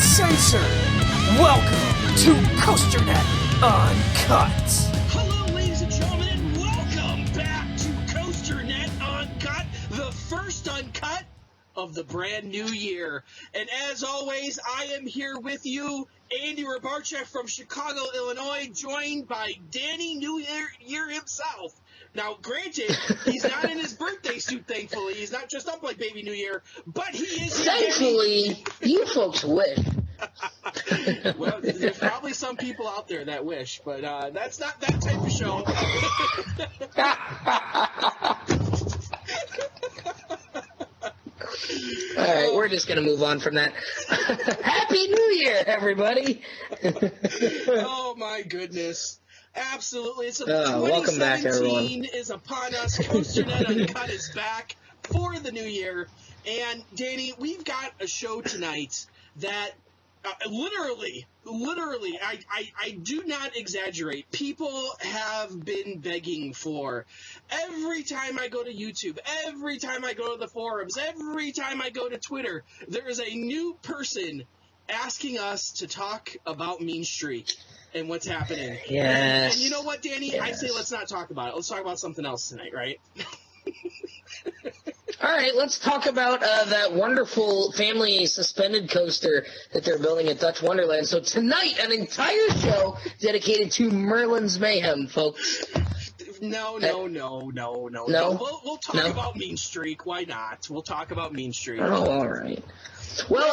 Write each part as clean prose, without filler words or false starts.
uncensored. Welcome to COASTER-net Uncut. Hello, ladies and gentlemen, and welcome back to COASTER-net Uncut, the first uncut of the brand new year. And as always, I am here with you, Andy Rabarchek from Chicago, Illinois, joined by Danny New Year himself. Now, granted, he's not in his birthday suit, thankfully. He's not dressed up like Baby New Year, but he is here. Thankfully, you folks wish. Well, there's probably some people out there that wish, but that's not that type of show. All right, we're just going to move on from that. Happy New Year, everybody. Oh, my goodness. Absolutely. It's welcome back, everyone. 2017 is upon us. COASTER-net Uncut is back for the new year. And, Danny, we've got a show tonight that literally, I do not exaggerate, people have been begging for. Every time I go to YouTube, every time I go to the forums, every time I go to Twitter, there is a new person asking us to talk about Mean Streak and what's happening. Yes. And you know what, Danny? Yes. I say let's not talk about it. Let's talk about something else tonight, right? All right, let's talk about that wonderful family suspended coaster that they're building at Dutch Wonderland. So tonight, an entire show dedicated to Merlin's Mayhem, folks. No. No? We'll talk about Mean Streak. Why not? We'll talk about Mean Streak. Oh, all right. Well,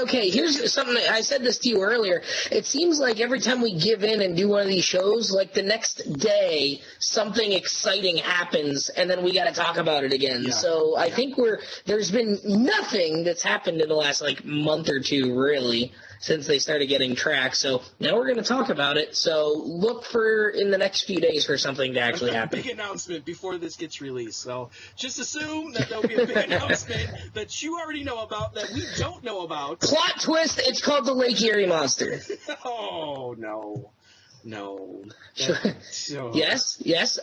okay, here's something. I said this to you earlier. It seems like every time we give in and do one of these shows, like the next day, something exciting happens, and then we got to talk about it again. Yeah. So I think there's been nothing that's happened in the last, month or two, really, since they started getting tracked. So now we're going to talk about it. So look for, in the next few days, for something to actually happen. Big announcement before this gets released. So just assume that there'll be a big announcement that you already know about that we don't know about. Plot twist, it's called the Lake Erie Monster. Oh, no. Yes,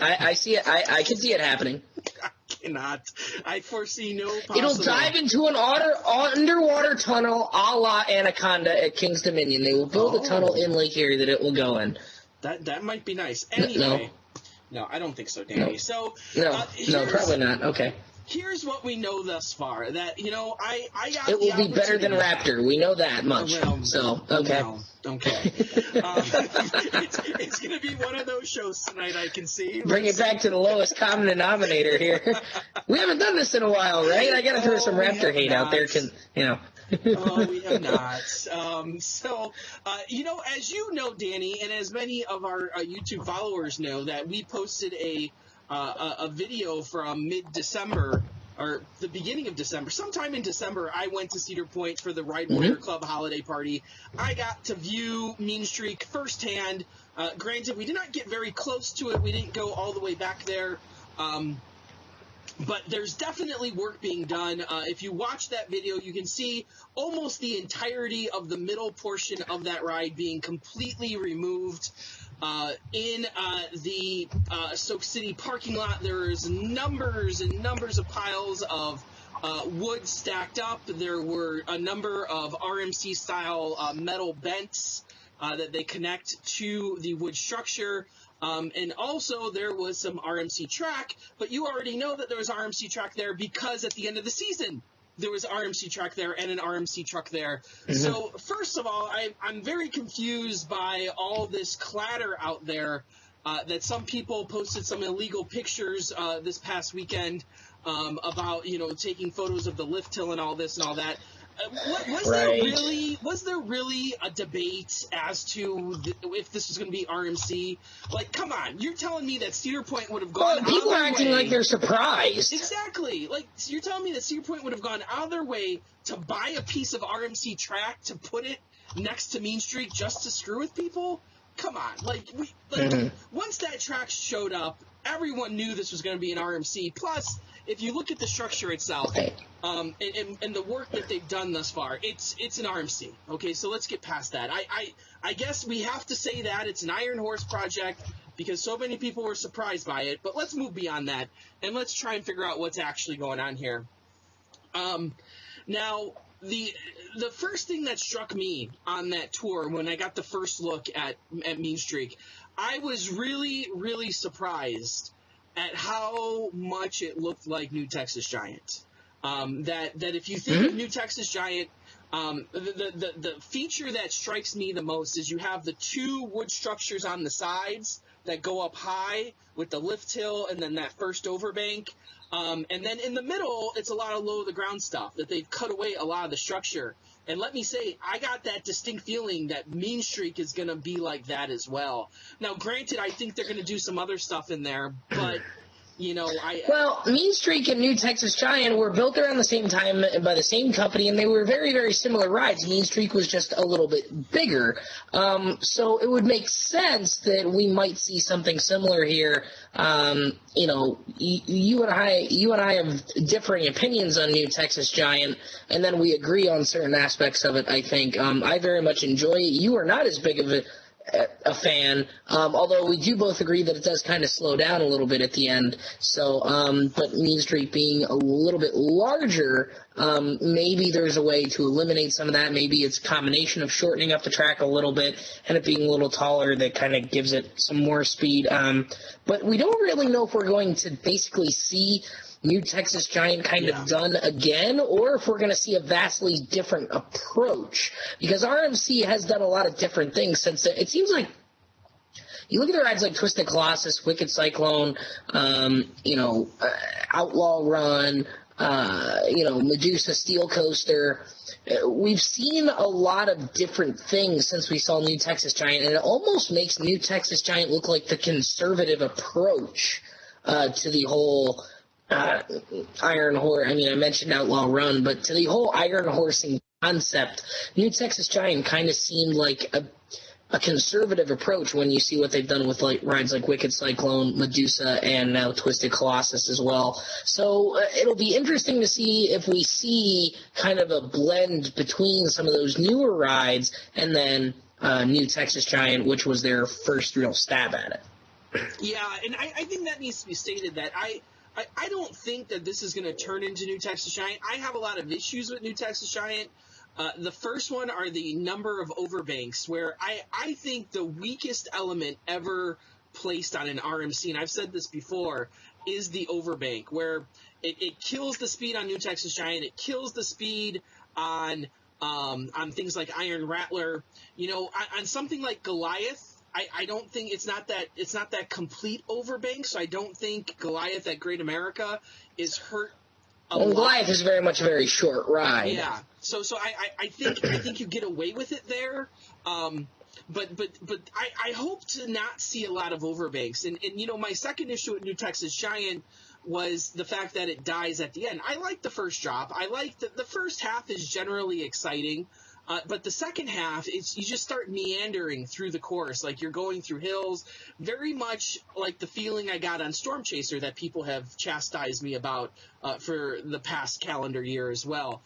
I see it. I can see it happening. I cannot. I foresee no possible. It'll dive into an underwater tunnel a la Anaconda at King's Dominion. They will build a tunnel in Lake Erie that it will go in. That might be nice. Anyway. No, I don't think so, Danny. No. So No, probably not. Okay. Here's what we know thus far. That, I got it will be better than Raptor. We know that much. Well, so, okay. No, okay. It's going to be one of those shows tonight, I can see. Bring it back to the lowest common denominator here. We haven't done this in a while, right? I got to throw some Raptor hate out there. Oh, we have not. As you know, Danny, and as many of our YouTube followers know, that we posted a video from mid-December, or the beginning of December. Sometime in December, I went to Cedar Point for the Ride Warrior Club holiday party. I got to view Mean Streak firsthand. Granted, we did not get very close to it. We didn't go all the way back there. But there's definitely work being done. If you watch that video, you can see almost the entirety of the middle portion of that ride being completely removed. In the Stoke City parking lot, there's numbers and numbers of piles of wood stacked up. There were a number of RMC-style metal bents that they connect to the wood structure. And also there was some RMC track, but you already know that there was RMC track there because at the end of the season, there was RMC track there and an RMC truck there. Mm-hmm. So first of all, I'm very confused by all this clatter out there that some people posted some illegal pictures this past weekend about, taking photos of the lift hill and all this and all that. Was there really a debate as to if this was going to be RMC? Like, come on, you're telling me that Cedar Point would have gone out of their way. People are acting like they're surprised. Exactly. Like, you're telling me that Cedar Point would have gone out of their way to buy a piece of RMC track to put it next to Mean Streak just to screw with people? Come on. Once that track showed up, everyone knew this was going to be an RMC. Plus, if you look at the structure itself, and the work that they've done thus far, it's an RMC. Okay, so let's get past that. I guess we have to say that it's an Iron Horse project because so many people were surprised by it. But let's move beyond that and let's try and figure out what's actually going on here. Now, the first thing that struck me on that tour when I got the first look at Mean Streak, I was really, really surprised at how much it looked like New Texas Giant. That if you think of New Texas Giant, the feature that strikes me the most is you have the two wood structures on the sides that go up high with the lift hill and then that first overbank. And then in the middle, it's a lot of low to the ground stuff that they've cut away a lot of the structure. And let me say, I got that distinct feeling that Mean Streak is going to be like that as well. Now, granted, I think they're going to do some other stuff in there, but Well, Mean Streak and New Texas Giant were built around the same time by the same company, and they were very, very similar rides. Mean Streak was just a little bit bigger. So it would make sense that we might see something similar here. You and I have differing opinions on New Texas Giant, and then we agree on certain aspects of it, I think. I very much enjoy it. You are not as big of a fan, although we do both agree that it does kind of slow down a little bit at the end. So, but Mean Streak being a little bit larger, maybe there's a way to eliminate some of that. Maybe it's a combination of shortening up the track a little bit and it being a little taller that kind of gives it some more speed. But we don't really know if we're going to basically see New Texas Giant kind of done again, or if we're going to see a vastly different approach. Because RMC has done a lot of different things since it seems like you look at the rides like Twisted Colossus, Wicked Cyclone, Outlaw Run, Medusa Steel Coaster. We've seen a lot of different things since we saw New Texas Giant, and it almost makes New Texas Giant look like the conservative approach to the whole Iron Horse. I mean, I mentioned Outlaw Run, but to the whole Iron Horsing concept, New Texas Giant kind of seemed like a conservative approach when you see what they've done with rides like Wicked Cyclone, Medusa, and now Twisted Colossus as well. So it'll be interesting to see if we see kind of a blend between some of those newer rides and then New Texas Giant, which was their first real stab at it. Yeah, and I think that needs to be stated that I don't think that this is going to turn into New Texas Giant. I have a lot of issues with New Texas Giant. The first one are the number of overbanks, where I think the weakest element ever placed on an RMC, and I've said this before, is the overbank, where it kills the speed on New Texas Giant. It kills the speed on things like Iron Rattler. On something like Goliath, I don't think it's not that complete overbank, so I don't think Goliath at Great America is hurt a lot. Goliath is very much a very short ride. Yeah. So I think you get away with it there. But I hope to not see a lot of overbanks. And my second issue with New Texas Giant was the fact that it dies at the end. I like the first drop. I like the first half is generally exciting. But the second half, you just start meandering through the course, like you're going through hills, very much like the feeling I got on Storm Chaser that people have chastised me about for the past calendar year as well.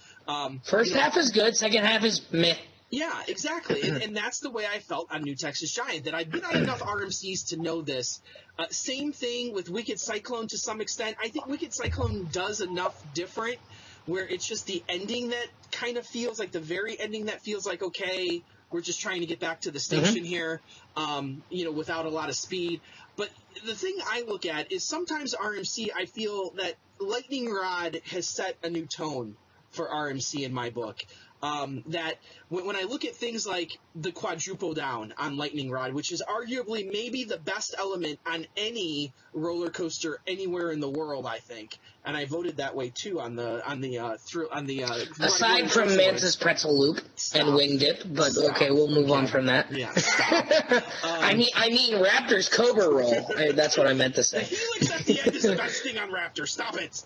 First half is good, second half is meh. Yeah, exactly, and that's the way I felt on New Texas Giant, that I've been on enough RMCs to know this. Same thing with Wicked Cyclone to some extent. I think Wicked Cyclone does enough different where it's just the ending that kind of feels like the very ending that feels like, okay, we're just trying to get back to the station here, without a lot of speed. But the thing I look at is sometimes RMC, I feel that Lightning Rod has set a new tone for RMC in my book. That when I look at things like the quadruple down on Lightning Rod, which is arguably maybe the best element on any roller coaster anywhere in the world, I think, and I voted that way too on the aside from Mantis Pretzel Loop and Wing Dip, but okay, we'll move on from that. Yeah, stop. I mean Raptor's Cobra Roll. That's what I meant to say. Helix at the end is the best thing on Raptor. Stop it.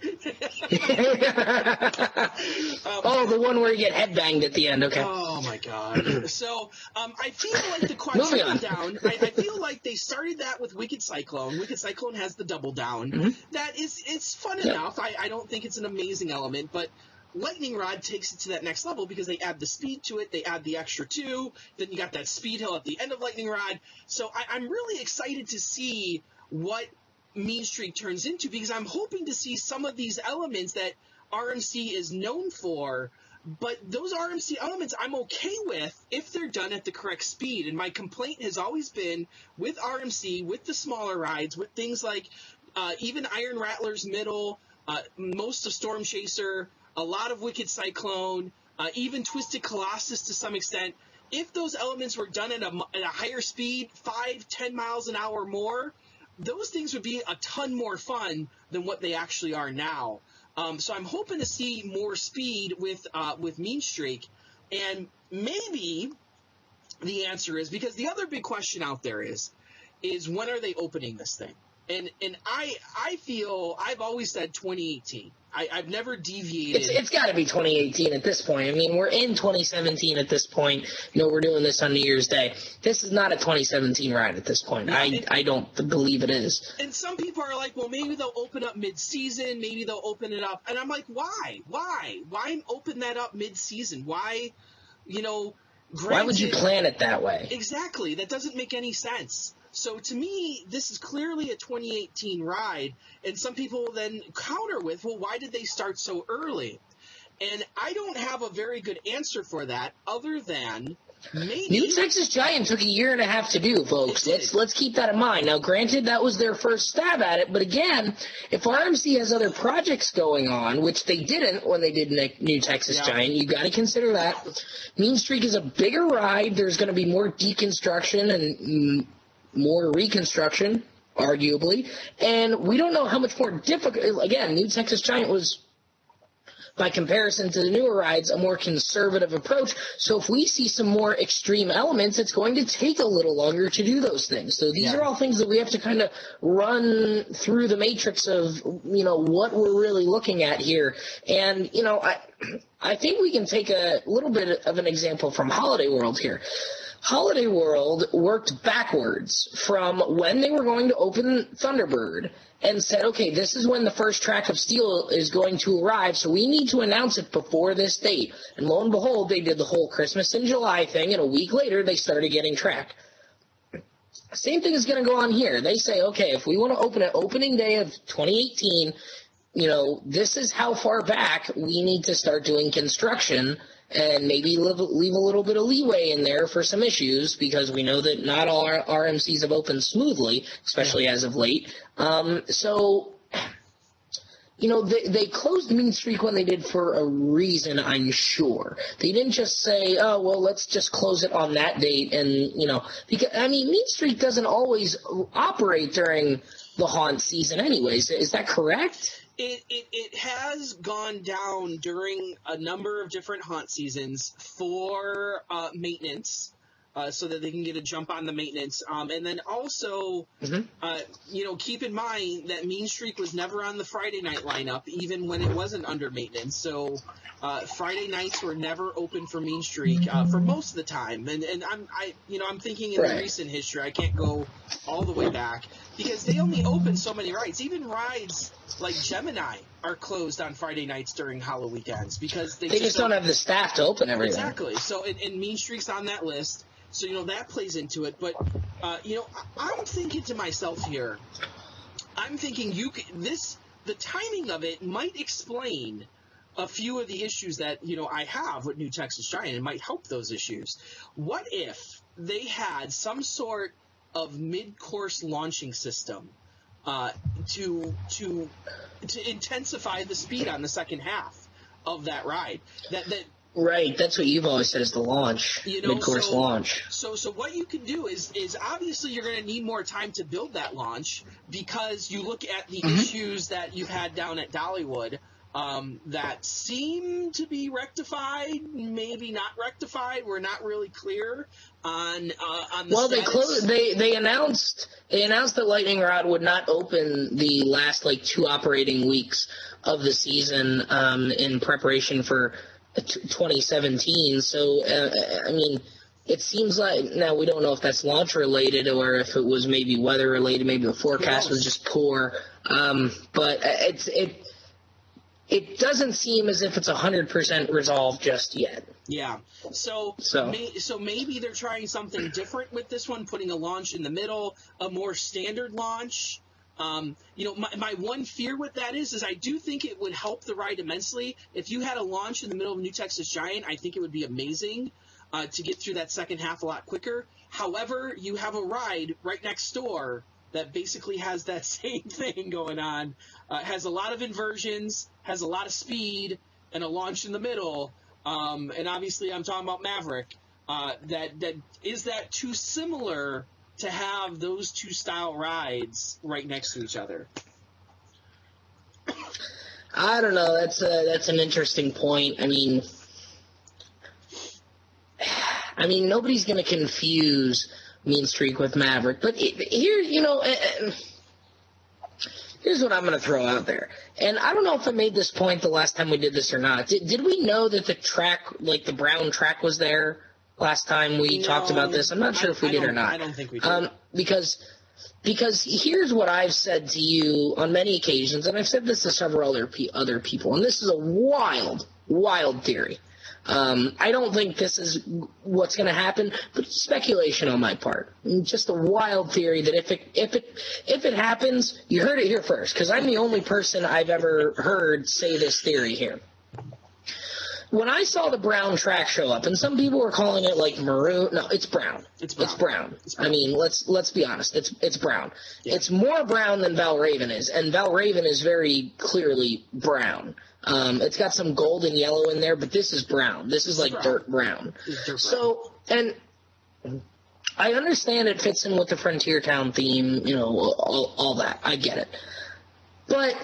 The one where you get headbanged at the end. Okay. Oh my God. So I feel like the quadruple down. I feel like they started that with Wicked Cyclone. Wicked Cyclone has the double down. It's fun enough. I don't think it's an amazing element, but Lightning Rod takes it to that next level because they add the speed to it. They add the extra 2. Then you got that speed hill at the end of Lightning Rod. So I'm really excited to see what Mean Streak turns into, because I'm hoping to see some of these elements that RMC is known for But those RMC elements I'm okay with if they're done at the correct speed. And my complaint has always been with RMC, with the smaller rides, with things like even Iron Rattler's Middle, most of Storm Chaser, a lot of Wicked Cyclone, even Twisted Colossus to some extent. If those elements were done at a higher speed, 5-10 miles an hour more, those things would be a ton more fun than what they actually are now. So I'm hoping to see more speed with Mean Streak, and maybe the answer is, because the other big question out there is when are they opening this thing? And I feel I've always said 2018. I've never deviated. It's got to be 2018 at this point. I mean, we're in 2017 at this point. We're doing this on New Year's Day. This is not a 2017 ride at this point. I don't believe it is. And some people are like, well, maybe they'll open up mid-season. Maybe they'll open it up. And I'm like, why? Why open that up mid-season? Why, why would you plan it that way? Exactly. That doesn't make any sense. So to me, this is clearly a 2018 ride, and some people will then counter with, well, why did they start so early? And I don't have a very good answer for that other than maybe New Texas Giant took a year and a half to do, folks. Let's keep that in mind. Now, granted, that was their first stab at it, but again, if RMC has other projects going on, which they didn't when they did New Texas Giant, you got to consider that. Mean Streak is a bigger ride. There's going to be more deconstruction and more reconstruction, arguably, and we don't know how much more difficult. Again, New Texas Giant was, by comparison to the newer rides, a more conservative approach. So if we see some more extreme elements, it's going to take a little longer to do those things. So these are all things that we have to kind of run through the matrix of, what we're really looking at here. And, I think we can take a little bit of an example from Holiday World here. Holiday World worked backwards from when they were going to open Thunderbird and said, okay, this is when the first track of steel is going to arrive, so we need to announce it before this date. And lo and behold, they did the whole Christmas in July thing, and a week later they started getting track. Same thing is going to go on here. They say, okay, if we want to open it opening day of 2018, this is how far back we need to start doing construction, and maybe leave a little bit of leeway in there for some issues, because we know that not all our RMCs have opened smoothly, especially as of late. They closed Mean Streak when they did for a reason, I'm sure. They didn't just say, oh, well, let's just close it on that date. And, because, Mean Streak doesn't always operate during the haunt season anyways. Is that correct? It has gone down during a number of different haunt seasons for maintenance, so that they can get a jump on the maintenance. And then also, keep in mind that Mean Streak was never on the Friday night lineup, even when it wasn't under maintenance. So Friday nights were never open for Mean Streak for most of the time. And I'm thinking in the recent history, I can't go all the way back, because they only open so many rides. Even rides like Gemini are closed on Friday nights during Halloween weekends because they just don't have the staff to open everything. Exactly. So, and Mean Streak's on that list. So, that plays into it. But, I'm thinking to myself here, the timing of it might explain a few of the issues that, I have with New Texas Giant. It might help those issues. What if they had some sort of mid-course launching system to intensify the speed on the second half of that ride? Right, that's what you've always said is the launch, mid-course launch. So what you can do is obviously you're going to need more time to build that launch, because you look at the issues that you've had down at Dollywood that seem to be rectified, maybe not rectified. We're not really clear on the status. They announced that Lightning Rod would not open the last 2 operating weeks of the season in preparation for 2017. So it seems like, now we don't know if that's launch related or if it was maybe weather related. Maybe the forecast was just poor. But it doesn't seem as if it's 100% resolved just yet. Yeah. So maybe they're trying something different with this one, putting a launch in the middle, a more standard launch. My one fear with that is I do think it would help the ride immensely. If you had a launch in the middle of New Texas Giant, I think it would be amazing to get through that second half a lot quicker. However, you have a ride right next door that basically has that same thing going on, has a lot of inversions, has a lot of speed, and a launch in the middle. And obviously I'm talking about Maverick. Is that too similar to have those two style rides right next to each other? I don't know. That's an interesting point. I mean, nobody's going to confuse Mean Streak with Maverick, but here's what I'm going to throw out there. And I don't know if I made this point the last time we did this or not. Did we know that the track, like the brown track, was there last time we talked about this? I'm not sure if we did or not. I don't think we did. Because here's what I've said to you on many occasions, and I've said this to several other people, and this is a wild, wild theory. I don't think this is what's going to happen, but it's speculation on my part. Just a wild theory that if it happens, you heard it here first, because I'm the only person I've ever heard say this theory here. When I saw the brown track show up, and some people were calling it like maroon. No, it's brown. It's brown. I mean, let's be honest. It's brown. Yeah. It's more brown than Valraven is, and Valraven is very clearly brown. It's got some gold and yellow in there, but this is brown. This is like dirt brown. So, and I understand it fits in with the Frontier Town theme, all that. I get it. But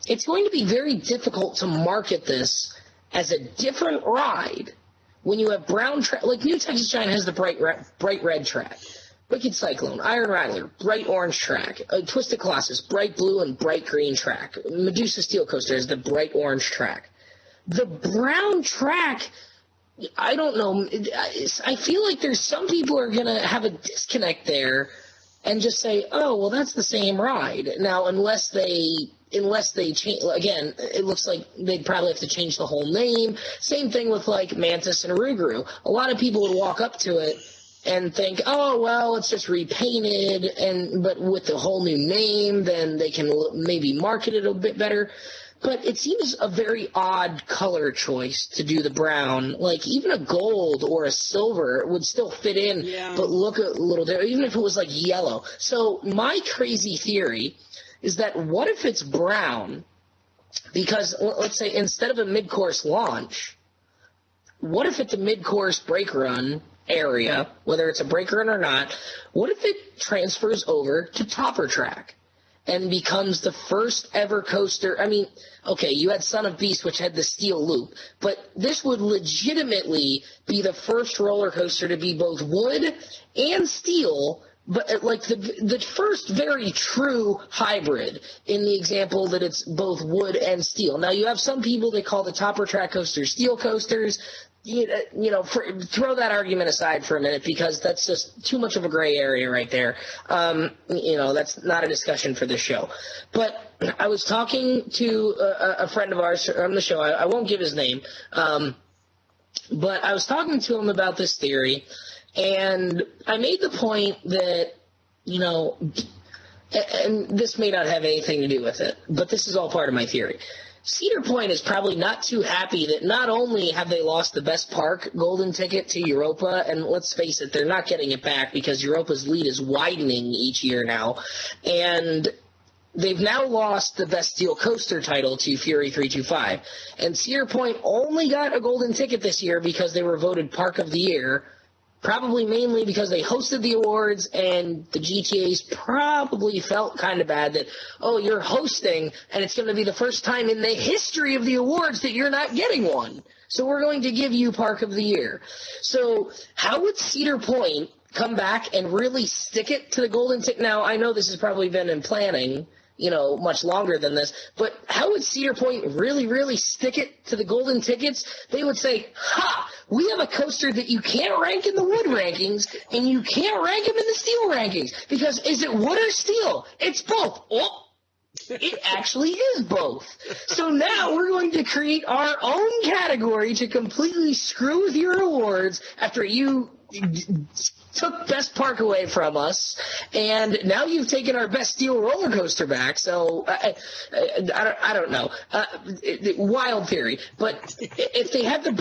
it's going to be very difficult to market this as a different ride when you have brown track. Like New Texas Giant has the bright red track. Wicked Cyclone, Iron Rattler, bright orange track. Twisted Colossus, bright blue and bright green track. Medusa Steel Coaster has the bright orange track. The brown track, I don't know. I feel like there's some people who are going to have a disconnect there and just say, oh, well, that's the same ride. Now, unless they change, again, it looks like they'd probably have to change the whole name. Same thing with like Mantis and Rougarou. A lot of people would walk up to it and think, oh, well, it's just repainted, but with the whole new name, then they can maybe market it a bit better. But it seems a very odd color choice to do the brown. Like, even a gold or a silver would still fit in, but look a little different, even if it was like yellow. So my crazy theory is that what if it's brown? Because, let's say, instead of a mid-course launch, what if at the mid-course brake run area, whether it's a brake run or not, what if it transfers over to topper track and becomes the first ever coaster? I mean, okay, you had Son of Beast, which had the steel loop, but this would legitimately be the first roller coaster to be both wood and steel, but like the first very true hybrid in the example that it's both wood and steel. Now, you have some people that call the topper track coasters steel coasters. Throw that argument aside for a minute, because that's just too much of a gray area right there. That's not a discussion for this show. But I was talking to a friend of ours on the show. I won't give his name. But I was talking to him about this theory, and I made the point that, and this may not have anything to do with it, but this is all part of my theory. Cedar Point is probably not too happy that not only have they lost the best park golden ticket to Europa, and let's face it, they're not getting it back because Europa's lead is widening each year now, and they've now lost the best steel coaster title to Fury 325. And Cedar Point only got a golden ticket this year because they were voted Park of the Year, probably mainly because they hosted the awards, and the GTAs probably felt kind of bad that, oh, you're hosting, and it's going to be the first time in the history of the awards that you're not getting one. So we're going to give you Park of the Year. So how would Cedar Point come back and really stick it to the golden ticket? Now, I know this has probably been in planning, much longer than this, but how would Cedar Point really, really stick it to the golden tickets? They would say, ha, we have a coaster that you can't rank in the wood rankings, and you can't rank them in the steel rankings, because is it wood or steel? It's both. Oh, it actually is both. So now we're going to create our own category to completely screw with your awards after you took Best Park away from us, and now you've taken our best steel roller coaster back. So I don't know. Wild theory, but if they have the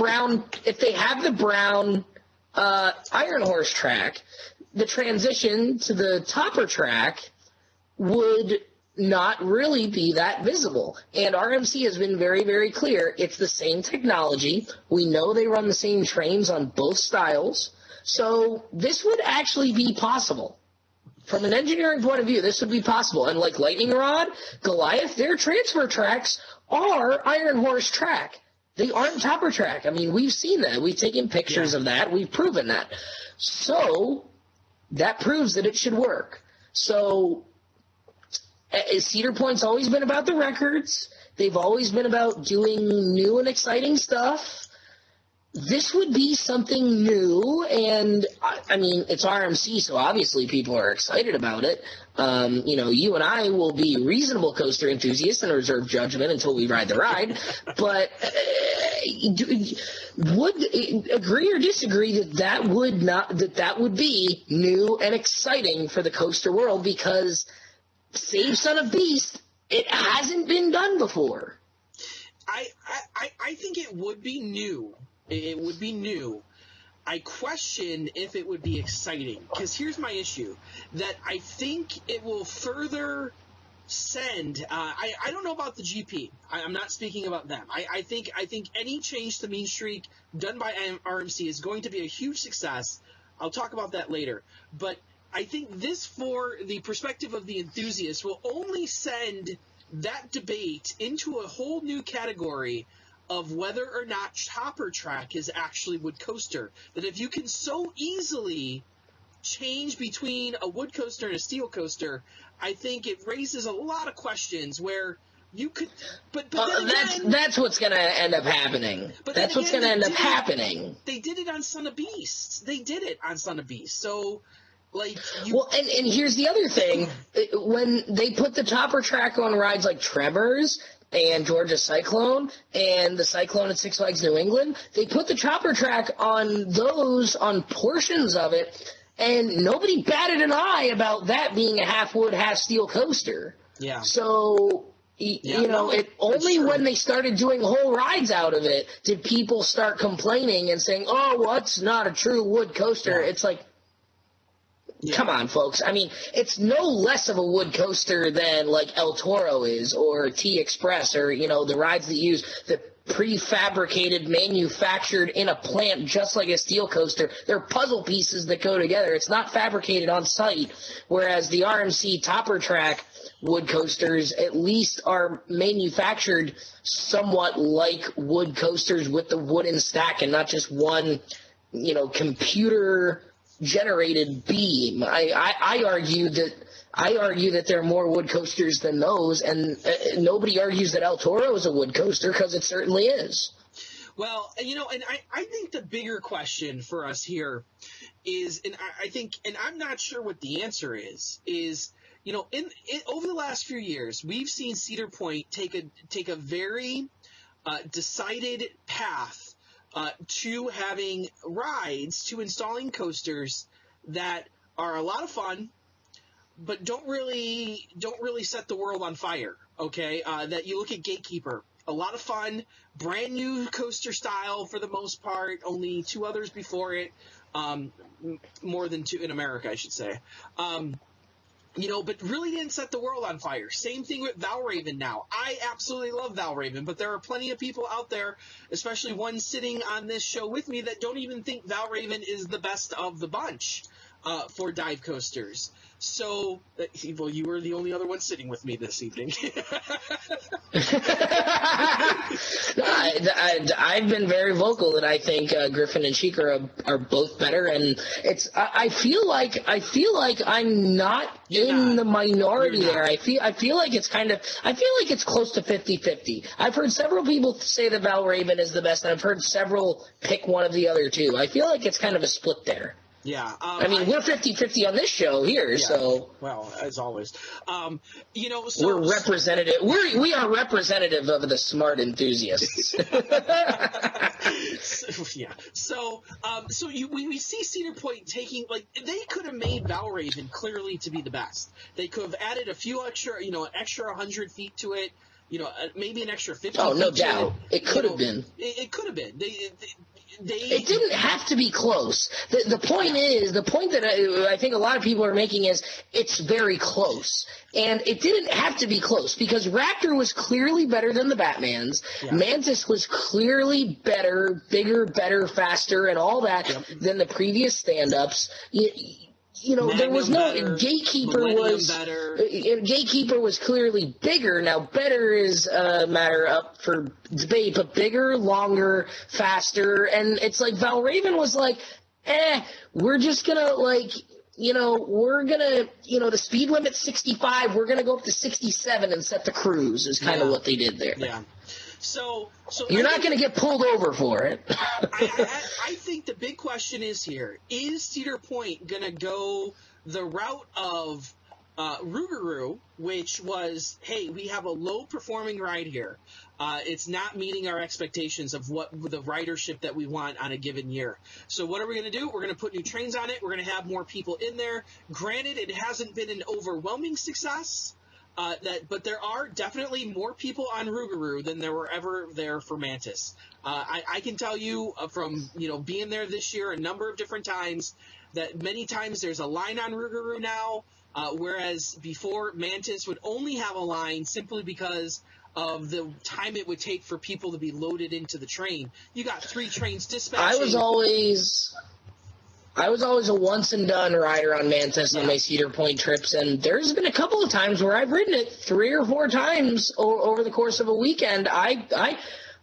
brown Iron Horse track, the transition to the Topper track would not really be that visible. And RMC has been very, very clear. It's the same technology. We know they run the same trains on both styles. So this would actually be possible. From an engineering point of view, this would be possible. And like Lightning Rod, Goliath, their transfer tracks are Iron Horse track. They aren't Topper track. I mean, we've seen that. We've taken pictures of that. We've proven that. So that proves that it should work. So Cedar Point's always been about the records. They've always been about doing new and exciting stuff. This would be something new, and I mean, it's RMC, so obviously people are excited about it. You and I will be reasonable coaster enthusiasts and reserve judgment until we ride the ride. But would agree or disagree that would be new and exciting for the coaster world, because save Son of Beast, it hasn't been done before. I think it would be new. It would be new. I question if it would be exciting, because here's my issue, that I think it will further send I don't know about the GP. I'm not speaking about them. I think any change to Mean Streak done by RMC is going to be a huge success. I'll talk about that later. But I think this, for the perspective of the enthusiast, will only send that debate into a whole new category of whether or not Topper track is actually wood coaster. That if you can so easily change between a wood coaster and a steel coaster, I think it raises a lot of questions where you could. But that's what's going to end up happening. That's what's going to end up happening. They did it on Son of Beast. So. And here's the other thing. When they put the Topper track on rides like Tremors and Georgia Cyclone and the Cyclone at Six Flags New England, they put the Topper track on portions of it, and nobody batted an eye about that being a half wood, half steel coaster. Yeah. So, only when they started doing whole rides out of it did people start complaining and saying, oh, well, it's not a true wood coaster. Yeah. It's like, come on, folks. I mean, it's no less of a wood coaster than like El Toro is, or T-Express, or, the rides that use the prefabricated, manufactured in a plant just like a steel coaster. They're puzzle pieces that go together. It's not fabricated on site, whereas the RMC Topper track wood coasters at least are manufactured somewhat like wood coasters with the wooden stack and not just one, computer generated beam. I argue that there are more wood coasters than those, and nobody argues that El Toro is a wood coaster, because it certainly is. Well, and I think the bigger question for us here is, and I think, and I'm not sure what the answer is over the last few years, we've seen Cedar Point take a very decided path to having rides, to installing coasters that are a lot of fun, but don't really set the world on fire. Okay, that you look at Gatekeeper, a lot of fun, brand new coaster style for the most part, only 2 others before it, more than 2 in America, I should say. But really didn't set the world on fire. Same thing with Valraven now. I absolutely love Valraven, but there are plenty of people out there, especially one sitting on this show with me, that don't even think Valraven is the best of the bunch for dive coasters. So, well, you were the only other one sitting with me this evening. I've been very vocal that I think Griffin and Chica are both better, and I feel like I'm not in the minority there. I feel like it's it's close to 50-50. I've heard several people say that Valraven is the best, and I've heard several pick one of the other two. I feel like it's kind of a split there. Yeah. I mean, we're 50-50 on this show here, yeah, so. Well, as always. So. We're representative. We are representative of the smart enthusiasts. Yeah. So we see Cedar Point taking, like, they could have made Valraven clearly to be the best. They could have added a few extra, an extra 100 feet to it, maybe an extra 50 feet. Oh, no doubt. It could have been. It could have been. It didn't have to be close. The point that I think a lot of people are making is it's very close. And it didn't have to be close because Raptor was clearly better than the Batmans. Yeah. Mantis was clearly better, bigger, better, faster, and all that than the previous stand-ups. Magnum there was no better, Gatekeeper was clearly bigger. Now better is a matter up for debate, but bigger, longer, faster, and it's like Valraven was like, we're just gonna the speed limit's 65, we're gonna go up to 67 and set the cruise is kind of what they did there. Yeah. So you're not going to get pulled over for it. I think the big question is here: is Cedar Point going to go the route of Rougarou, which was, hey, we have a low-performing ride here. It's not meeting our expectations of what the ridership that we want on a given year. So what are we going to do? We're going to put new trains on it. We're going to have more people in there. Granted, it hasn't been an overwhelming success. But there are definitely more people on Rougarou than there were ever there for Mantis. I can tell you from being there this year a number of different times that many times there's a line on Rougarou now, whereas before Mantis would only have a line simply because of the time it would take for people to be loaded into the train. You got 3 trains dispatching. I was always a once-and-done rider on Mantis on my Cedar Point trips, and there's been a couple of times where I've ridden it 3 or 4 times over the course of a weekend.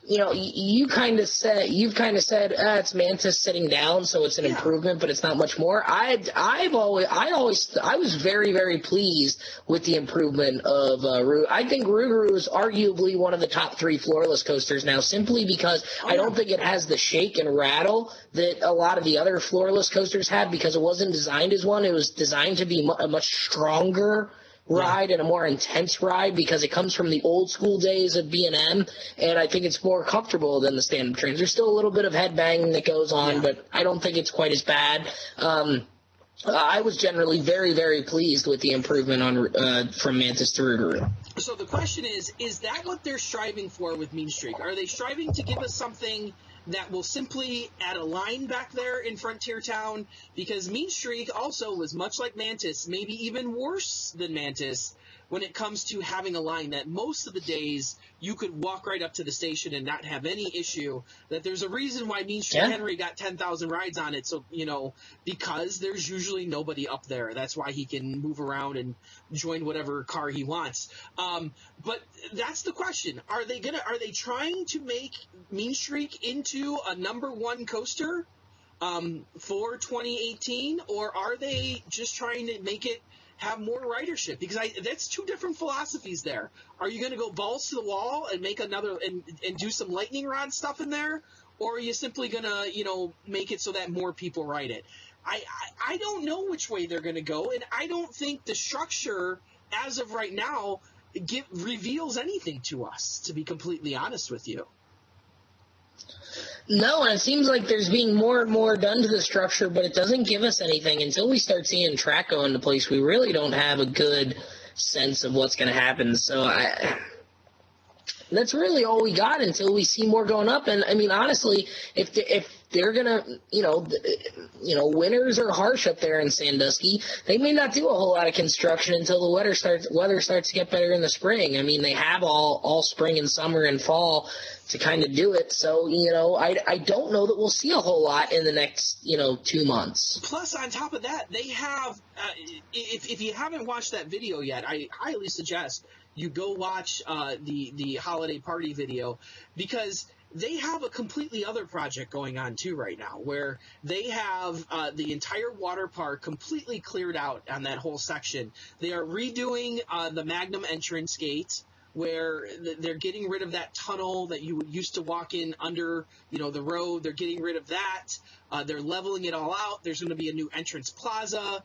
You've kind of said it's Mantis sitting down, so it's an improvement, but it's not much more. I was very, very pleased with the improvement of Rougarou. I think Rougarou is arguably one of the top 3 floorless coasters now, simply because I don't think it has the shake and rattle that a lot of the other floorless coasters had, because it wasn't designed as one. It was designed to be a much stronger ride and a more intense ride because it comes from the old school days of B&M, and I think it's more comfortable than the stand-up trains. There's still a little bit of headbanging that goes on, but I don't think it's quite as bad. I was generally very, very pleased with the improvement on from Mantis to Rougarou. So the question is that what they're striving for with Mean Streak? Are they striving to give us something that will simply add a line back there in Frontier Town? Because Mean Streak also was much like Mantis, maybe even worse than Mantis, when it comes to having a line that most of the days you could walk right up to the station and not have any issue. That there's a reason why Mean Street Henry got 10,000 rides on it. So, because there's usually nobody up there. That's why he can move around and join whatever car he wants. But that's the question. Are they trying to make Mean Streak into a #1 coaster for 2018, or are they just trying to make it have more ridership? Because that's 2 different philosophies there. Are you going to go balls to the wall and make another and do some lightning rod stuff in there, or are you simply going to make it so that more people ride it? I don't know which way they're going to go, and I don't think the structure as of right now reveals anything to us, to be completely honest with you. No, and it seems like there's being more and more done to the structure, but it doesn't give us anything. Until we start seeing track go into place, we really don't have a good sense of what's going to happen. So that's really all we got until we see more going up. And, I mean, honestly, if they're going to, winters are harsh up there in Sandusky. They may not do a whole lot of construction until the weather starts to get better in the spring. I mean, they have all spring and summer and fall to kind of do it. So, I don't know that we'll see a whole lot in the next, 2 months. Plus, on top of that, they have, if you haven't watched that video yet, I highly suggest you go watch the holiday party video, because they have a completely other project going on too right now, where they have the entire water park completely cleared out on that whole section. They are redoing the Magnum entrance gate. where they're getting rid of that tunnel that you used to walk in under, the road. They're getting rid of that. They're leveling it all out. There's going to be a new entrance plaza.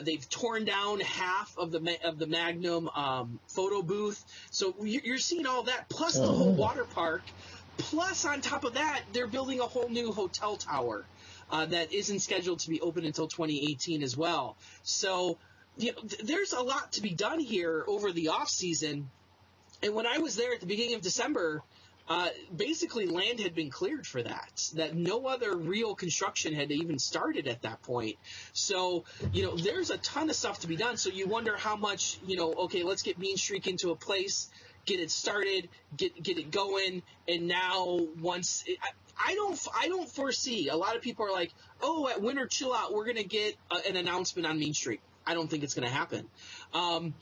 They've torn down half of the Magnum photo booth. So you're seeing all that, plus the whole water park. Plus, on top of that, they're building a whole new hotel tower that isn't scheduled to be open until 2018 as well. So, there's a lot to be done here over the off season. And when I was there at the beginning of December, basically land had been cleared for that no other real construction had even started at that point. So, there's a ton of stuff to be done. So you wonder how much, okay, let's get Mean Streak into a place, get it started, get it going, and now I don't foresee. A lot of people are like, oh, at Winter Chill Out, we're going to get an announcement on Mean Streak. I don't think it's going to happen. I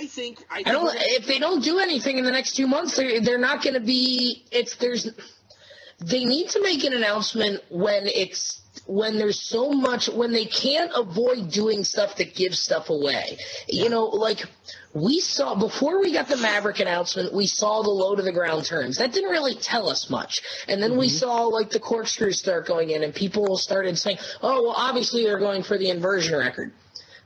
think if they don't do anything in the next 2 months, they're not going to be. They need to make an announcement when there's so much, when they can't avoid doing stuff that gives stuff away. Like we saw before we got the Maverick announcement, we saw the low to the ground turns. That didn't really tell us much. And then we saw like the corkscrews start going in, and people started saying, oh, well, obviously they're going for the inversion record.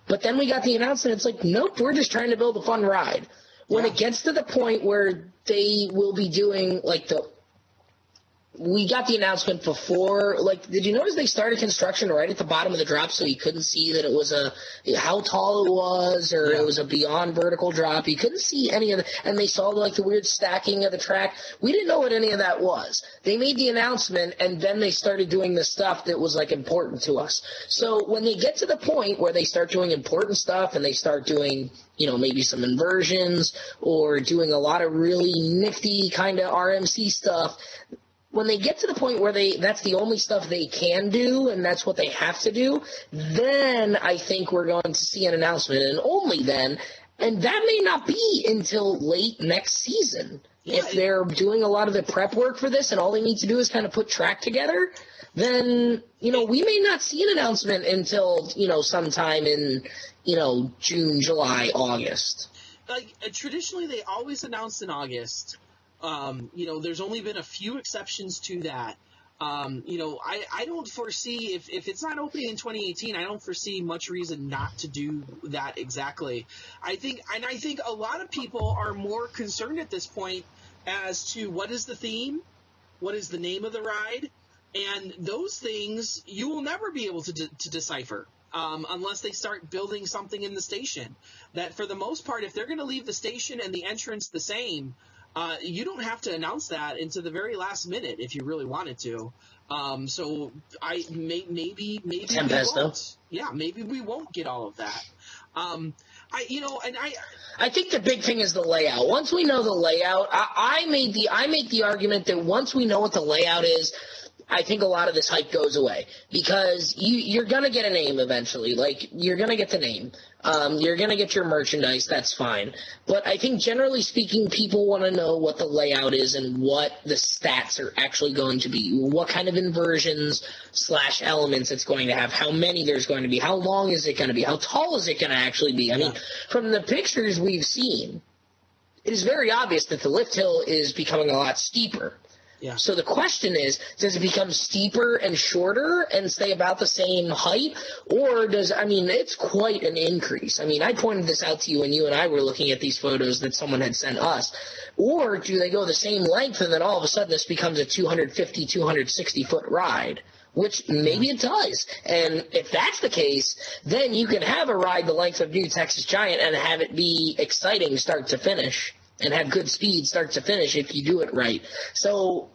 But then we got the announcement. It's like, nope, we're just trying to build a fun ride. When it gets to the point where they will be doing like we got the announcement before, like, did you notice they started construction right at the bottom of the drop so you couldn't see that it was how tall it was, or it was a beyond vertical drop. You couldn't see any of it. And they saw, like, the weird stacking of the track. We didn't know what any of that was. They made the announcement, and then they started doing the stuff that was, like, important to us. So when they get to the point where they start doing important stuff and they start doing, maybe some inversions or doing a lot of really nifty kind of RMC stuff, when they get to the point where that's the only stuff they can do and that's what they have to do, then I think we're going to see an announcement, and only then. And that may not be until late next season. Yeah. If they're doing a lot of the prep work for this and all they need to do is kind of put track together, then, we may not see an announcement until, sometime in, June, July, August. Like, traditionally, they always announce in August. There's only been a few exceptions to that. I don't foresee, if it's not opening in 2018, I don't foresee much reason not to do that exactly. I think a lot of people are more concerned at this point as to what is the theme, what is the name of the ride, and those things you will never be able to decipher. Unless they start building something in the station. That for the most part, if they're going to leave the station and the entrance the same, you don't have to announce that into the very last minute if you really wanted to. So maybe we won't. Yeah, maybe we won't get all of that. I think the big thing is the layout. Once we know the layout, I make the argument that once we know what the layout is, I think a lot of this hype goes away, because you're going to get a name eventually. Like, you're going to get the name. You're going to get your merchandise. That's fine. But I think generally speaking, people want to know what the layout is and what the stats are actually going to be, what kind of inversions / elements it's going to have, how many there's going to be, how long is it going to be, how tall is it going to actually be. I mean, from the pictures we've seen, it is very obvious that the lift hill is becoming a lot steeper. Yeah. So the question is, does it become steeper and shorter and stay about the same height? Or it's quite an increase. I mean, I pointed this out to you when you and I were looking at these photos that someone had sent us. Or do they go the same length and then all of a sudden this becomes a 250, 260-foot ride? Which maybe it does. And if that's the case, then you can have a ride the length of New Texas Giant and have it be exciting start to finish. And have good speed start to finish if you do it right. So,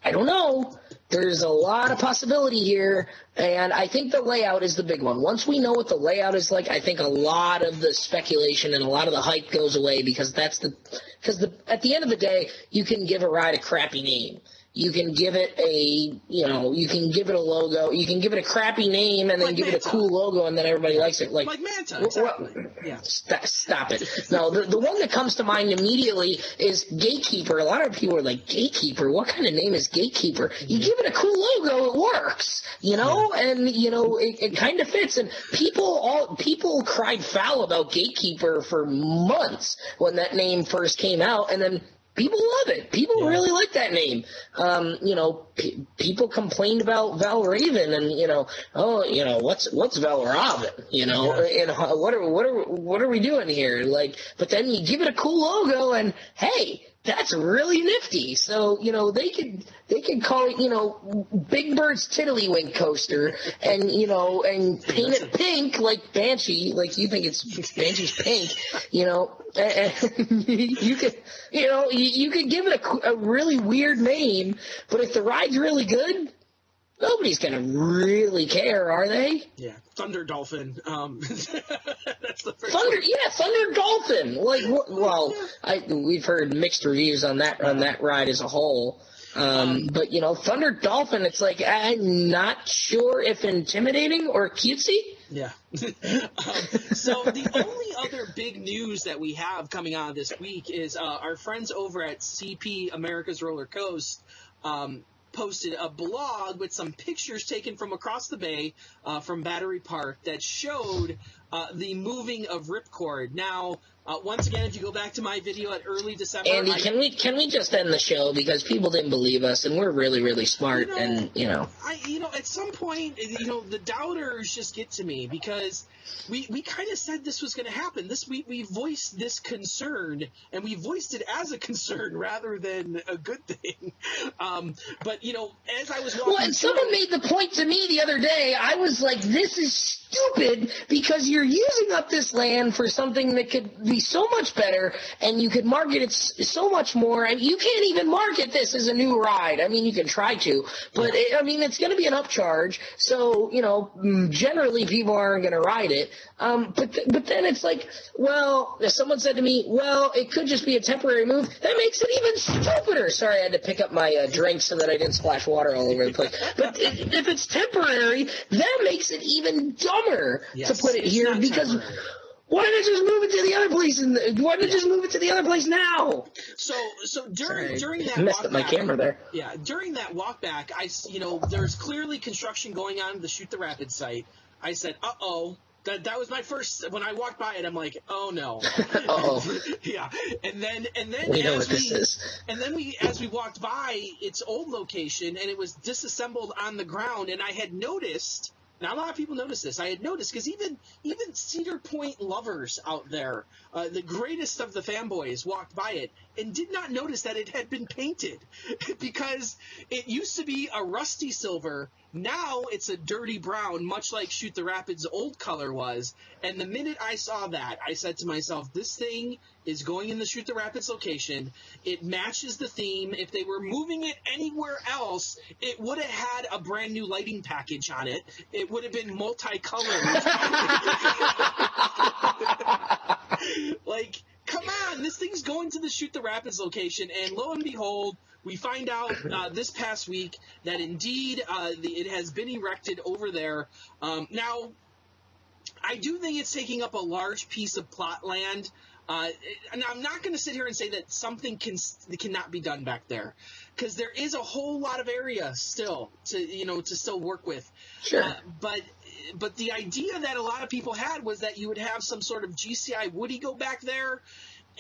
I don't know. There's a lot of possibility here, and I think the layout is the big one. Once we know what the layout is like, I think a lot of the speculation and a lot of the hype goes away, because at the end of the day, you can give a ride a crappy name. you can give it a logo. You can give it a crappy name and then give it a cool logo, and then everybody likes it. Like Manta, exactly. Yeah. Stop it. No, the one that comes to mind immediately is Gatekeeper. A lot of people are like, Gatekeeper? What kind of name is Gatekeeper? You give it a cool logo, it works, and, it kind of fits. And people cried foul about Gatekeeper for months when that name first came out, and then people love it. People really like that name. People complained about Valraven, and what's Valraven? What are we doing here? Like, but then you give it a cool logo, and hey, that's really nifty. So they could call it Big Bird's Tiddlywink Coaster, and paint it pink like Banshee, like you think it's Banshee's pink, and you could give it a really weird name, but if the ride's really good, nobody's gonna really care, are they? Yeah, Thunder Dolphin. That's the first Thunder, Thunder Dolphin. We've heard mixed reviews on that ride as a whole. But Thunder Dolphin, it's like I'm not sure if intimidating or cutesy. Yeah. So the only other big news that we have coming out of this week is our friends over at CP America's Roller Coast posted a blog with some pictures taken from across the bay from Battery Park that showed the moving of Ripcord. Now, once again, if you go back to my video at early December, Andy, can we just end the show because people didn't believe us and we're really, really smart at some point, the doubters just get to me because we kind of said this was going to happen. We voiced this concern, and we voiced it as a concern rather than a good thing. But as I was walking, and someone made the point to me the other day. I was like, "This is stupid because you're using up this land for something that could be so much better, and you could market it so much more. And you can't even market this as a new ride. I mean, you can try to, but it's going to be an upcharge. So generally people aren't going to ride it. But then it's like, well, someone said to me, well, it could just be a temporary move. That makes it even stupider. Sorry, I had to pick up my drink so that I didn't splash water all over the place. But if it's temporary, that makes it even dumber to put it here because temporary. Why not just move it to the other place? Why not just move it to the other place now? So during that I messed walk up my back, camera there. Yeah, during that walk back, there's clearly construction going on at the Shoot the Rapid site. I said, uh-oh. That was my first, when I walked by it, I'm like, oh no. Uh-oh. Yeah. And then we know what this is. And then as we walked by its old location and it was disassembled on the ground, and I had noticed, not a lot of people notice this, I had noticed, because even Cedar Point lovers out there, the greatest of the fanboys, walked by it and did not notice that it had been painted because it used to be a rusty silver. Now it's a dirty brown, much like Shoot the Rapids' old color was. And the minute I saw that, I said to myself, this thing is going in the Shoot the Rapids location. It matches the theme. If they were moving it anywhere else, it would have had a brand new lighting package on it. It would have been multicolored. Like, come on, this thing's going to the Shoot the Rapids location. And lo and behold, we find out this past week that indeed it has been erected over there. Now, I do think it's taking up a large piece of plot land. And I'm not going to sit here and say that something cannot be done back there, because there is a whole lot of area still to still work with. Sure. But the idea that a lot of people had was that you would have some sort of GCI Woody go back there.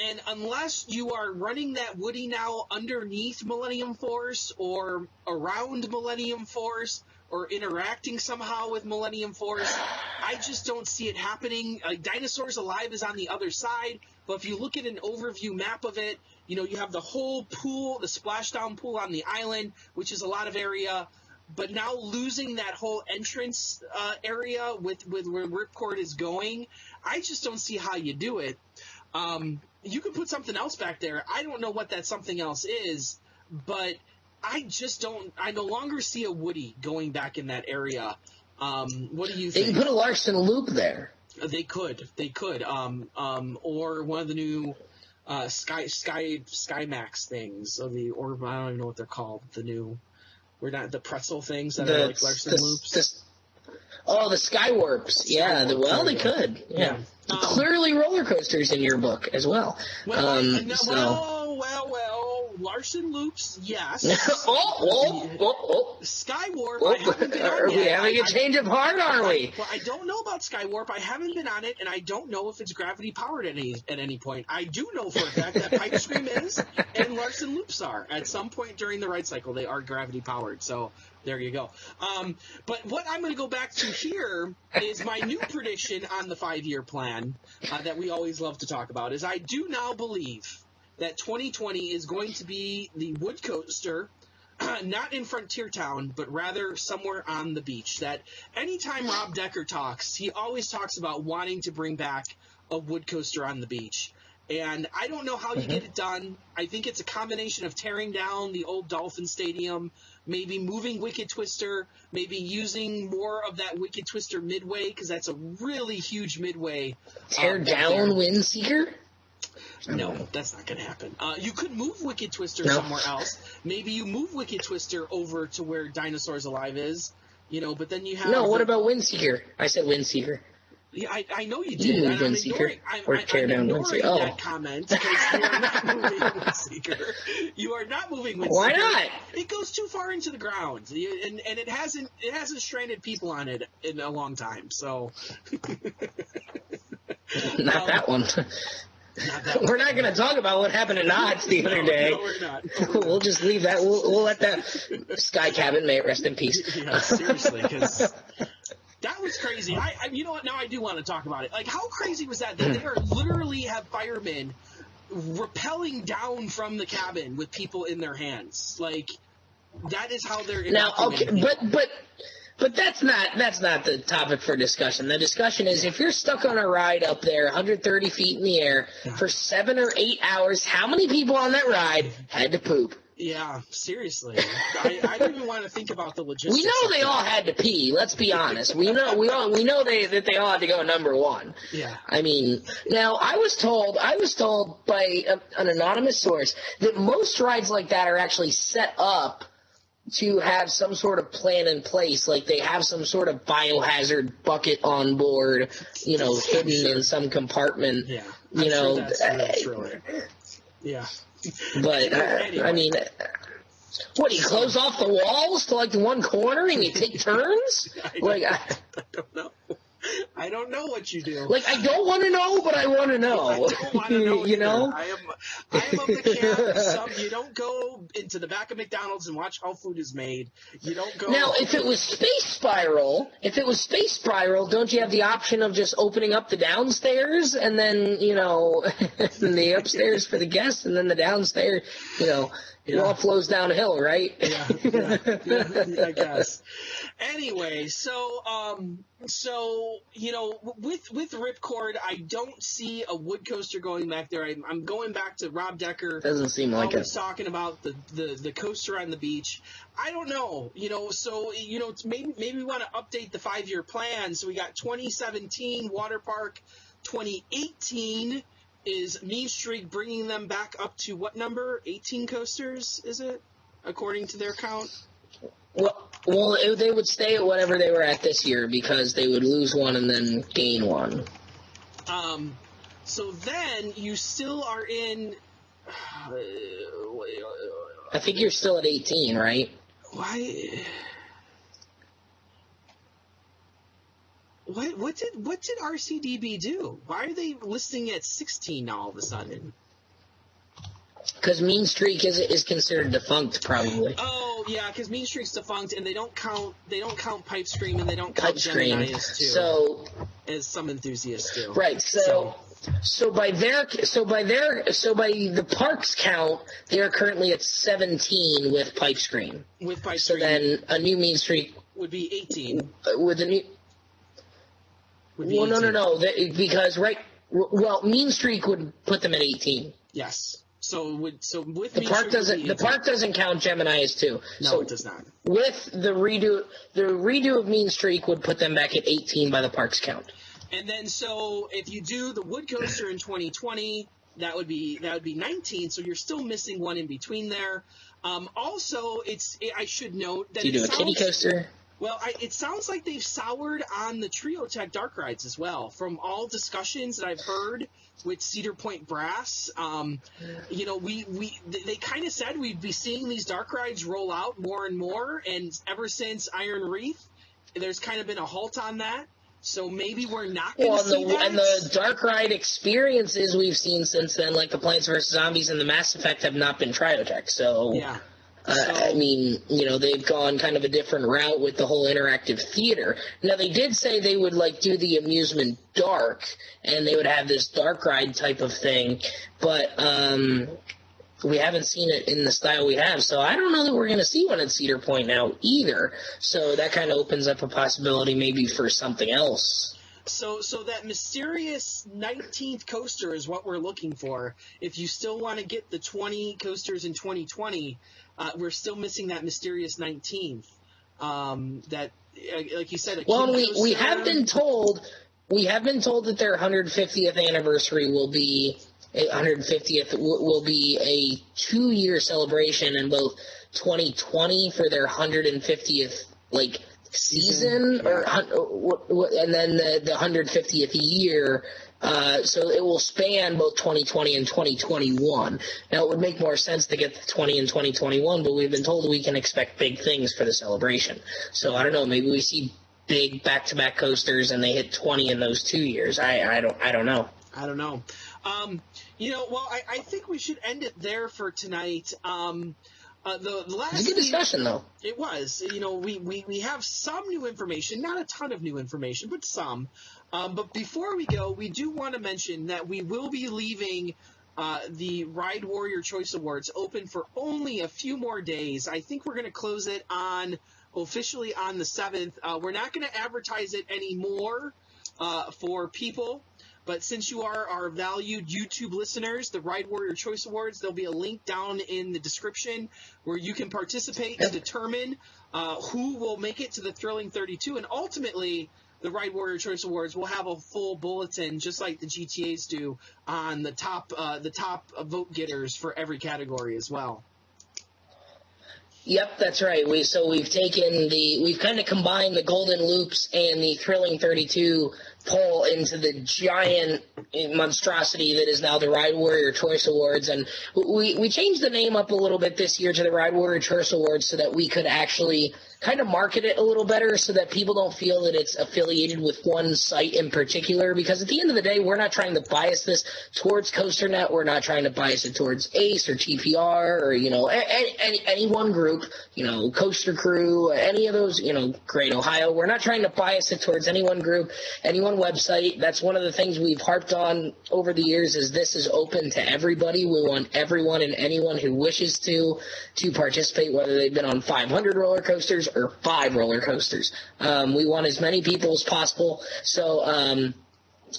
And unless you are running that Woody now underneath Millennium Force or around Millennium Force or interacting somehow with Millennium Force, I just don't see it happening. Dinosaurs Alive is on the other side, but if you look at an overview map of it, you have the whole pool, the splashdown pool on the island, which is a lot of area. But now losing that whole entrance area with where Ripcord is going, I just don't see how you do it. You could put something else back there. I don't know what that something else is, but I no longer see a Woody going back in that area. What do you think? They can put a Larson Loop there. They could. Or one of the new Skymax things. So I don't even know what they're called. We're not the pretzel things that are like Larson loops. The Skywarps. Yeah, they could. Yeah. Clearly roller coasters in your book as well. Well, Larson loops, yes. Skywarp, I haven't been on Are we having a change of heart, are we? Well, I don't know about Skywarp. I haven't been on it, and I don't know if it's gravity-powered at any point. I do know for a fact that Pipestream is, and Larson loops are. At some point during the ride cycle, they are gravity-powered, so there you go. But what I'm going to go back to here is my new prediction on the 5-year plan that we always love to talk about, is I do now believe that 2020 is going to be the wood coaster, not in Frontier Town, but rather somewhere on the beach. That anytime Rob Decker talks, he always talks about wanting to bring back a wood coaster on the beach. And I don't know how you get it done. I think it's a combination of tearing down the old Dolphin Stadium, maybe moving Wicked Twister, maybe using more of that Wicked Twister midway, because that's a really huge midway. Tear down Windseeker? No, that's not going to happen. You could move Wicked Twister somewhere else. Maybe you move Wicked Twister over to where Dinosaurs Alive is, but then you have... No, what about Windseeker? I said Windseeker. Yeah, I know you did. I'm ignoring that comment, because you are not moving Windseeker. You are not moving Windseeker. Why not? It goes too far into the ground, and it hasn't stranded people on it in a long time, so... Not that one. We're not going to talk about what happened at Knott's the other day. No, we're not. We'll just leave that. We'll let that Sky Cabin, may it rest in peace. Yeah, seriously, because that was crazy. You know what? Now I do want to talk about it. Like, how crazy was that? That they are literally have firemen rappelling down from the cabin with people in their hands. Like, that is how they're now. Okay, But that's not the topic for discussion. The discussion is if you're stuck on a ride up there 130 feet in the air for 7 or 8 hours, how many people on that ride had to poop? Yeah, seriously. I don't even want to think about the logistics. We know they all had to pee. Let's be honest. We know that they all had to go number one. Yeah. I mean, now I was told by an anonymous source that most rides like that are actually set up to have some sort of plan in place, like they have some sort of biohazard bucket on board, hidden in some compartment. Yeah, that's true. Yeah. But, I mean, what, you close off the walls to, like, the one corner and you take turns? I don't know. I don't know what you do. Like, I don't want to know, but I want to know. I don't want to know you know? I am of the camp. You don't go into the back of McDonald's and watch how food is made. You don't go... Now, if it was Space Spiral, don't you have the option of just opening up the downstairs and then, the upstairs for the guests and then the downstairs, it all flows downhill, right? Yeah, I guess. Anyway, so with Ripcord, I don't see a wood coaster going back there. I'm going back to Rob Decker. Doesn't seem like it. Talking about the coaster on the beach. I don't know. Maybe we want to update the 5-year plan. So we got 2017 water park, 2018. Is Mean Streak bringing them back up to what number? 18 coasters, is it? According to their count? Well, they would stay at whatever they were at this year because they would lose one and then gain one. So then you still are in... I think you're still at 18, right? Why... What did RCDB do? Why are they listing at 16 now all of a sudden? Because Mean Streak is considered defunct, probably. Oh yeah, because Mean Streak's defunct, and they don't count Pipe Scream, and they don't count Gemini too. As some enthusiasts do. Right. So by the park's count, they are currently at 17 with Pipe Scream. With Pipe Scream. So then a new Mean Streak would be 18. With a new. Well, no. Because Mean Streak would put them at 18. Yes. So with the park doesn't count Gemini as 2. No, it does not. With the redo of Mean Streak would put them back at 18 by the park's count. And then so if you do the wood coaster in 2020, that would be 19. So you're still missing one in between there. Also, I should note that do you do a kitty coaster? Well, it sounds like they've soured on the Trio Tech dark rides as well. From all discussions that I've heard with Cedar Point Brass, you know, they kind of said we'd be seeing these dark rides roll out more and more, and ever since Iron Wreath, there's kind of been a halt on that. So maybe we're not going to see that. And the dark ride experiences we've seen since then, like the Plants vs. Zombies and the Mass Effect, have not been Trio Tech. So yeah. I mean, you know, they've gone kind of a different route with the whole interactive theater. Now, they did say they would, like, do the amusement dark, and they would have this dark ride type of thing, but we haven't seen it in the style we have, so I don't know that we're going to see one at Cedar Point now either. So that kind of opens up a possibility maybe for something else. So that mysterious 19th coaster is what we're looking for. If you still want to get the 20 coasters in 2020, we're still missing that mysterious 19th. That, like you said, we have been told that their 150th anniversary will be 150th will be a 2-year celebration in both 2020 for their 150th season, and then the 150th year. So it will span both 2020 and 2021. Now, it would make more sense to get the 20 and 2021, but we've been told we can expect big things for the celebration. So I don't know. Maybe we see big back-to-back coasters and they hit 20 in those 2 years. I don't know. I don't know. You know, well, I think we should end it there for tonight. The last it's a good discussion, though. It was. You know, we have some new information, not a ton of new information, but some. But before we go, we do want to mention that we will be leaving the Ride Warrior Choice Awards open for only a few more days. I think we're going to close it officially on the 7th. We're not going to advertise it anymore for people. But since you are our valued YouTube listeners, the Ride Warrior Choice Awards, there'll be a link down in the description where you can participate to determine who will make it to the Thrilling 32. And ultimately, the Ride Warrior Choice Awards will have a full bulletin, just like the GTAs do, on the top vote getters for every category as well. Yep, that's right. We've kind of combined the Golden Loops and the Thrilling 32 poll into the giant monstrosity that is now the Ride Warrior Choice Awards. And we changed the name up a little bit this year to the Ride Warrior Choice Awards so that we could actually kind of market it a little better so that people don't feel that it's affiliated with one site in particular. Because at the end of the day, we're not trying to bias this towards COASTER.net. We're not trying to bias it towards ACE or TPR or, you know, any one group, you know, Coaster Crew, any of those, you know, Great Ohio. We're not trying to bias it towards any one group, any one website. That's one of the things we've harped on over the years is this is open to everybody. We want everyone and anyone who wishes to participate, whether they've been on 500 roller coasters or 5 roller coasters. We want as many people as possible. So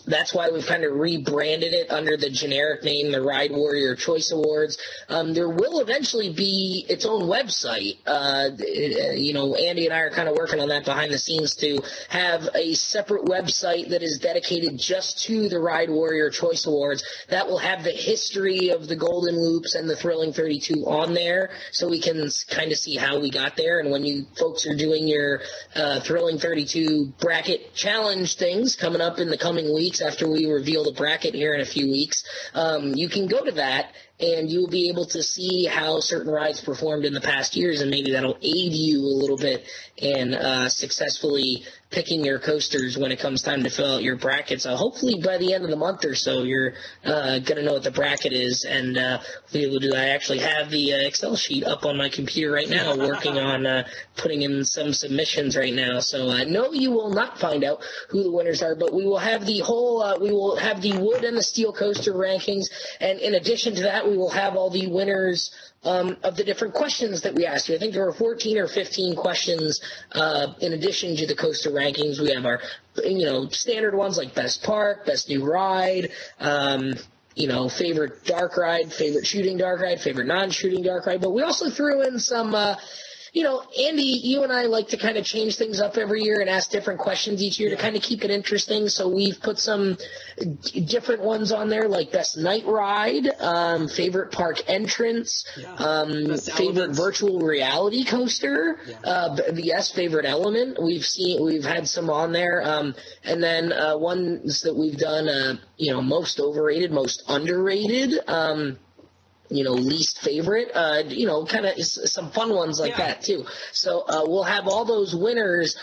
that's why we've kind of rebranded it under the generic name, the Ride Warrior Choice Awards. There will eventually be its own website. You know, Andy and I are kind of working on that behind the scenes to have a separate website that is dedicated just to the Ride Warrior Choice Awards. That will have the history of the Golden Loops and the Thrilling 32 on there, so we can kind of see how we got there. And when you folks are doing your Thrilling 32 bracket challenge things coming up in the coming weeks, after we reveal the bracket here in a few weeks, you can go to that and you'll be able to see how certain rides performed in the past years, and maybe that'll aid you a little bit in successfully picking your coasters when it comes time to fill out your brackets. Hopefully by the end of the month or so, you're going to know what the bracket is, and be able to do that. I actually have the Excel sheet up on my computer right now, working on putting in some submissions right now. So no, you will not find out who the winners are, but we will have the whole, we will have the wood and the steel coaster rankings, and in addition to that, we will have all the winners of the different questions that we asked you. I think there were 14 or 15 questions in addition to the coaster rankings. We have our, you know, standard ones like best park, best new ride, you know, favorite dark ride, favorite shooting dark ride, favorite non-shooting dark ride. But we also threw in some Andy, you and I like to kind of change things up every year and ask different questions each year to kind of keep it interesting. So we've put some different ones on there, like best night ride, favorite park entrance, favorite virtual reality coaster, favorite element. We've had some on there, and then ones that we've done, most overrated, most underrated. Least favorite, kind of some fun ones like that too. So we'll have all those winners.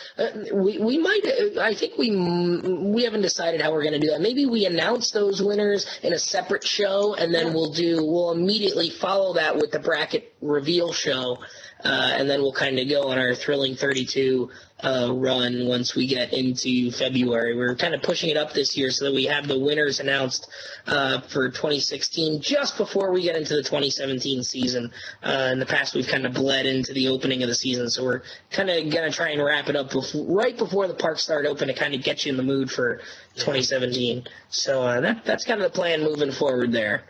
We might, I think we haven't decided how we're going to do that. Maybe we announce those winners in a separate show, and then we'll immediately follow that with the bracket reveal show, and then we'll kind of go on our Thrilling 32 run once we get into February. We're kind of pushing it up this year so that we have the winners announced for 2016 just before we get into the 2017 season. In the past, we've kind of bled into the opening of the season, so we're kind of going to try and wrap it up right before the parks start open to kind of get you in the mood for 2017. So that's kind of the plan moving forward there.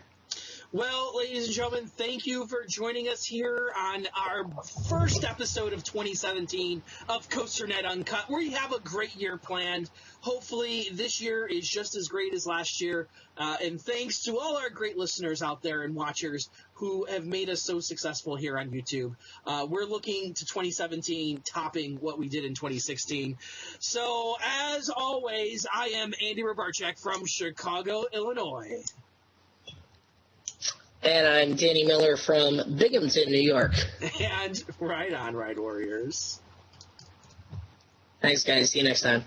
Well, ladies and gentlemen, thank you for joining us here on our first episode of 2017 of COASTER-net Uncut. We have a great year planned. Hopefully this year is just as great as last year. And thanks to all our great listeners out there and watchers who have made us so successful here on YouTube. We're looking to 2017 topping what we did in 2016. So, as always, I am Andy Robarchak from Chicago, Illinois. And I'm Danny Miller from Binghamton, New York. And right on, Ride Warriors. Thanks, guys. See you next time.